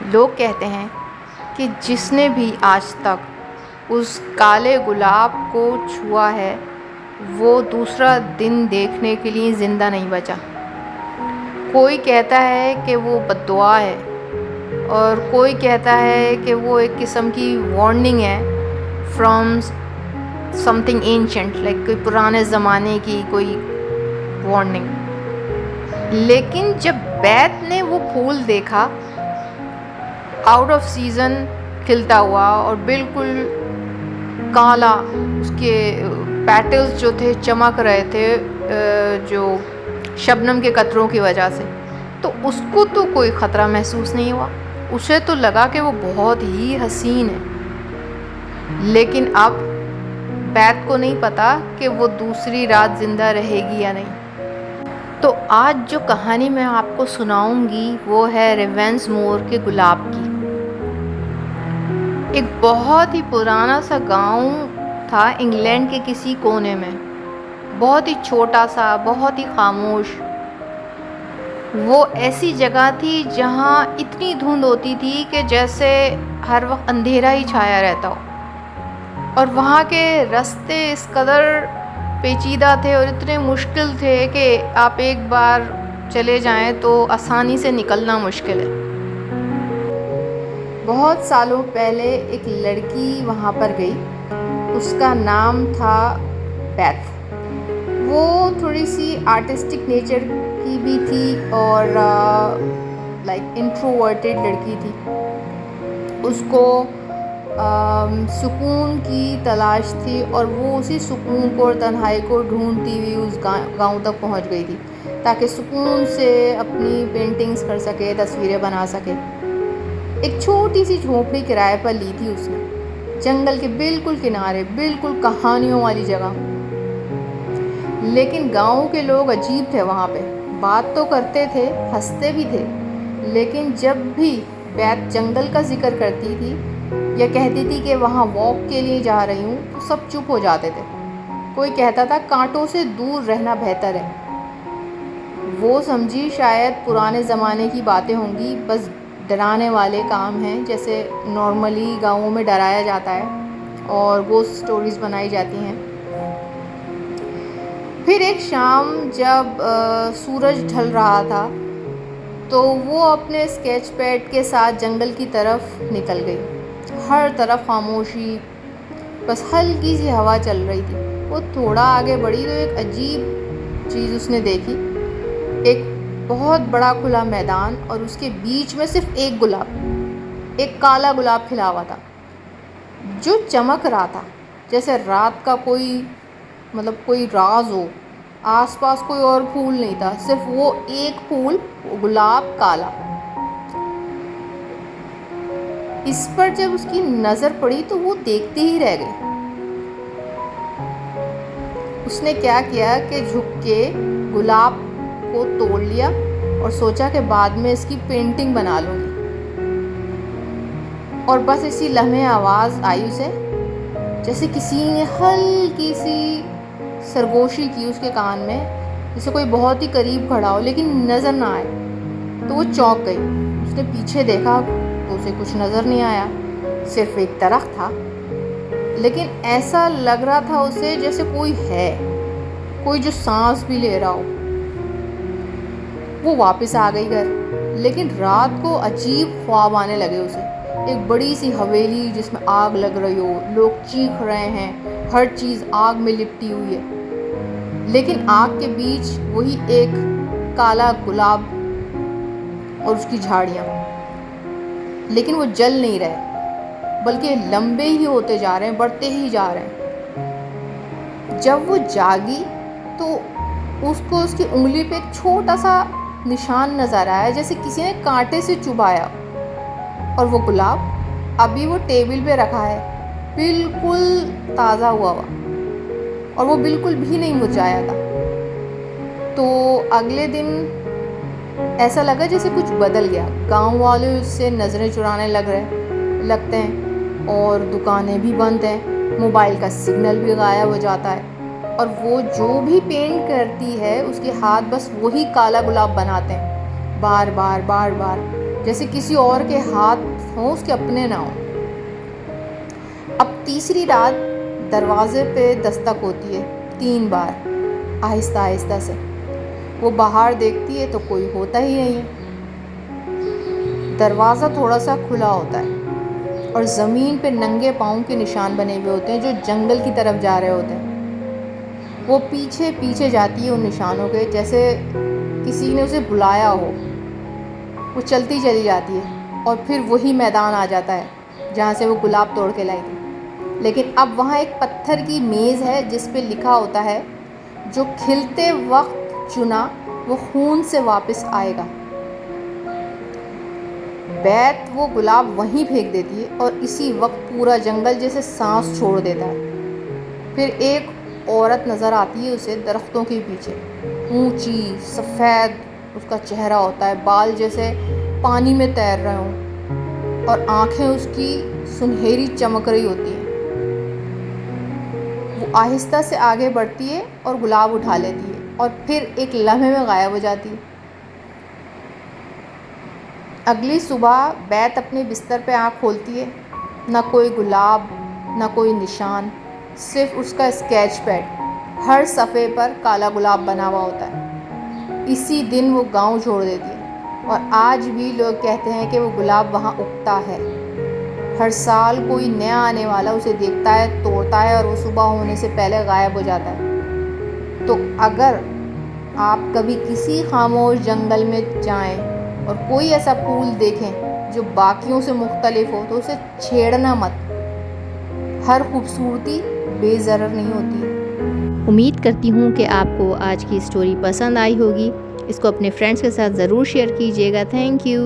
लोग कहते हैं कि जिसने भी आज तक उस काले गुलाब को छुआ है वो दूसरा दिन देखने के लिए ज़िंदा नहीं बचा। कोई कहता है कि वो बद्दुआ है और कोई कहता है कि वो एक किस्म की वार्निंग है फ्रॉम समथिंग एंशंट, लाइक कोई पुराने ज़माने की कोई वार्निंग। लेकिन जब बैत ने वो फूल देखा आउट ऑफ सीज़न खिलता हुआ और बिल्कुल काला, उसके पेटल्स जो थे चमक रहे थे जो शबनम के कतरों की वजह से, तो उसको तो कोई ख़तरा महसूस नहीं हुआ। उसे तो लगा कि वो बहुत ही हसीन है। लेकिन अब बैत को नहीं पता कि वो दूसरी रात ज़िंदा रहेगी या नहीं। तो आज जो कहानी मैं आपको सुनाऊंगी वो है रेवेंसमोर के गुलाब की। एक बहुत ही पुराना सा गांव था इंग्लैंड के किसी कोने में, बहुत ही छोटा सा, बहुत ही खामोश। वो ऐसी जगह थी जहाँ इतनी धुंध होती थी कि जैसे हर वक्त अंधेरा ही छाया रहता हो, और वहाँ के रास्ते इस कदर पेचीदा थे और इतने मुश्किल थे कि आप एक बार चले जाएं तो आसानी से निकलना मुश्किल है। बहुत सालों पहले एक लड़की वहाँ पर गई, उसका नाम था बैथ। वो थोड़ी सी आर्टिस्टिक नेचर की भी थी और लाइक इंट्रोवर्टेड लड़की थी। उसको सुकून की तलाश थी और वो उसी सुकून को और तन्हाई को ढूंढती हुई उस गांव तक पहुंच गई थी ताकि सुकून से अपनी पेंटिंग्स कर सके, तस्वीरें बना सके। एक छोटी सी झोपड़ी किराए पर ली थी उसने, जंगल के बिल्कुल किनारे, बिल्कुल कहानियों वाली जगह। लेकिन गांव के लोग अजीब थे वहाँ पे, बात तो करते थे, हंसते भी थे, लेकिन जब भी बैत जंगल का जिक्र करती थी या कहती थी कि वहाँ वॉक के लिए जा रही हूँ तो सब चुप हो जाते थे। कोई कहता था कांटों से दूर रहना बेहतर है। वो समझी शायद पुराने ज़माने की बातें होंगी, बस डराने वाले काम हैं, जैसे नॉर्मली गाँवों में डराया जाता है और गोस्ट स्टोरीज़ बनाई जाती हैं। फिर एक शाम जब सूरज ढल रहा था तो वो अपने स्केच पैड के साथ जंगल की तरफ निकल गई। हर तरफ खामोशी, बस हल्की सी हवा चल रही थी। वो थोड़ा आगे बढ़ी तो एक अजीब चीज़ उसने देखी। एक बहुत बड़ा खुला मैदान और उसके बीच में सिर्फ एक गुलाब, एक काला गुलाब खिला हुआ था जो चमक रहा था जैसे रात का कोई राज हो। आसपास कोई और फूल नहीं था, सिर्फ वो एक फूल, वो गुलाब काला। इस पर जब उसकी नज़र पड़ी तो वो देखते ही रह गई। उसने क्या किया कि झुक के गुलाब को तोड़ लिया और सोचा कि बाद में इसकी पेंटिंग बना लूँगी। और बस इसी लम्हे आवाज़ आई उसे, जैसे किसी ने हल्की सी सरगोशी की उसके कान में, जैसे कोई बहुत ही करीब खड़ा हो लेकिन नज़र ना आए। तो वो चौंक गई। उसने पीछे देखा तो उसे कुछ नज़र नहीं आया, सिर्फ एक दरख्त था, लेकिन ऐसा लग रहा था उसे जैसे कोई है, कोई जो सांस भी ले रहा हो। वो वापस आ गई घर, लेकिन रात को अजीब ख्वाब आने लगे उसे। एक बड़ी सी हवेली जिसमें आग लग रही हो, लोग चीख रहे हैं, हर चीज़ आग में लिपटी हुई है, लेकिन आग के बीच वही एक काला गुलाब और उसकी झाड़ियाँ। लेकिन वो जल नहीं रहे, बल्कि लंबे ही होते जा रहे हैं, बढ़ते ही जा रहे हैं। जब वो जागी तो उसको उसकी उंगली पे एक छोटा सा निशान नज़र आया, जैसे किसी ने कांटे से चुभाया। और वो गुलाब अभी वो टेबल पे रखा है, बिल्कुल ताज़ा हुआ और वो बिल्कुल भी नहीं मुरझाया था। तो अगले दिन ऐसा लगा जैसे कुछ बदल गया। गांव वाले उससे नज़रें चुराने लगते हैं और दुकानें भी बंद हैं, मोबाइल का सिग्नल भी गायब हो जाता है, और वो जो भी पेंट करती है उसके हाथ बस वही काला गुलाब बनाते हैं, बार बार बार बार। जैसे किसी और के हाथ हों, उसके अपने ना हों। अब तीसरी रात दरवाजे पे दस्तक होती है 3 बार, आहिस्ता आहिस्ता से। वो बाहर देखती है तो कोई होता ही नहीं है। दरवाज़ा थोड़ा सा खुला होता है और ज़मीन पे नंगे पाँव के निशान बने हुए होते हैं, जो जंगल की तरफ जा रहे होते हैं। वो पीछे पीछे जाती है उन निशानों के, जैसे किसी ने उसे बुलाया हो। वो चलती चली जाती है और फिर वही मैदान आ जाता है जहाँ से वो गुलाब तोड़ के लाई थी। लेकिन अब वहाँ एक पत्थर की मेज़ है जिस पे लिखा होता है, जो खिलते वक्त चुना वो खून से वापस आएगा। बैत वो गुलाब वहीं फेंक देती है और इसी वक्त पूरा जंगल जैसे सांस छोड़ देता है। फिर एक औरत नज़र आती है उसे दरख्तों के पीछे, ऊंची सफ़ेद उसका चेहरा होता है, बाल जैसे पानी में तैर रहे हों और आंखें उसकी सुनहरी चमक रही होती हैं। वो आहिस्ता से आगे बढ़ती है और गुलाब उठा लेती है और फिर एक लम्हे में गायब हो जाती है। अगली सुबह बैत अपने बिस्तर पे आँख खोलती है। ना कोई गुलाब, ना कोई निशान, सिर्फ उसका स्केच पैड। हर सफ़े पर काला गुलाब बना हुआ होता है। इसी दिन वो गांव छोड़ देती है और आज भी लोग कहते हैं कि वो गुलाब वहाँ उगता है। हर साल कोई नया आने वाला उसे देखता है, तोड़ता है और वो सुबह होने से पहले गायब हो जाता है। तो अगर आप कभी किसी खामोश जंगल में जाएं और कोई ऐसा फूल देखें जो बाकियों से मुख्तलिफ हो, तो उसे छेड़ना मत। हर खूबसूरती बेज़रर नहीं होती। उम्मीद करती हूँ कि आपको आज की स्टोरी पसंद आई होगी। इसको अपने फ्रेंड्स के साथ ज़रूर शेयर कीजिएगा। Thank you.